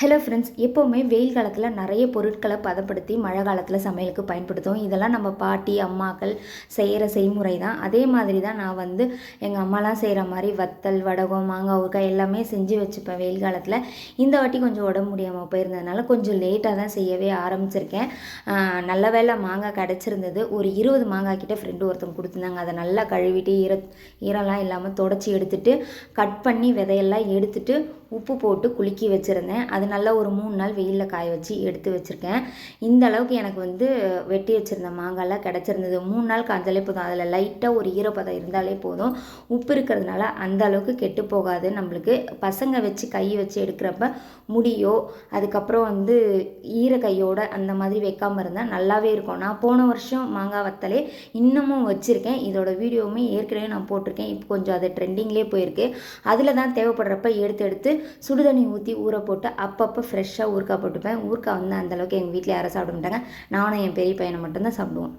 Hello friends, எப்போவுமே வெயில் காலத்தில் நிறைய பொருட்களை பதப்படுத்தி மழை காலத்தில் சமையலுக்கு பயன்படுத்துவோம். இதெல்லாம் நம்ம பாட்டி அம்மாக்கள் செய்கிற செய்முறை தான். அதே மாதிரி தான் நான் எங்கள் அம்மாலாம் செய்கிற மாதிரி வத்தல், வடகம், மாங்காய் ஊறுகாய் எல்லாமே செஞ்சு வச்சுப்பேன் வெயில் காலத்தில். இந்த வாட்டி கொஞ்சம் உடம்பு முடியாமல் போயிருந்ததுனால கொஞ்சம் லேட்டாக தான் செய்யவே ஆரம்பிச்சிருக்கேன். நல்ல வேளை மாங்காய் கிடச்சிருந்தது. ஒரு 20 மாங்காய் கிட்ட ஃப்ரெண்டு ஒருத்தவங்க கொடுத்துருந்தாங்க. அதை நல்லா கழுவிட்டு ஈரம்லாம் இல்லாமல் தொடச்சி எடுத்துட்டு கட் பண்ணி விதையெல்லாம் எடுத்துட்டு உப்பு போட்டு குலுக்கி வச்சுருந்தேன். அது நல்லா ஒரு 3 நாள் வெயிலில் காய வச்சு எடுத்து வச்சுருக்கேன். இந்த அளவுக்கு எனக்கு வெட்டி வச்சுருந்த மாங்காய்லாம் கிடச்சிருந்தது. 3 நாள் காய்ஞ்சாலே போதும். அதில் லைட்டாக ஒரு ஈரப்பதம் இருந்தாலே போதும். உப்பு இருக்கிறதுனால அந்த அளவுக்கு கெட்டு போகாது. நம்மளுக்கு பசங்க வச்சு கை வச்சு எடுக்கிறப்ப முடியோ அதுக்கப்புறம் ஈர கையோட அந்த மாதிரி வைக்காமல் இருந்தால் நல்லாவே இருக்கும். நான் போன வருஷம் மாங்காய் வத்தலே இன்னமும் வச்சுருக்கேன். இதோட வீடியோவுமே ஏற்கனவே நான் போட்டிருக்கேன். இப்போ கொஞ்சம் அது ட்ரெண்டிங்லேயே போயிருக்கு. அதில் தான் தேவைப்படுறப்ப எடுத்து சுடுதண்ணி ஊற்றி ஊற போட்டு அப்பப்போ ஃப்ரெஷ்ஷாக ஊறுகாய் போட்டுப்பேன். ஊறுகாய் அந்தளவுக்கு எங்கள் வீட்டில் யாரும் சாப்பிட மாட்டாங்க. நானும் என் பெரிய பையனை மட்டும்தான் சாப்பிடுவோம்.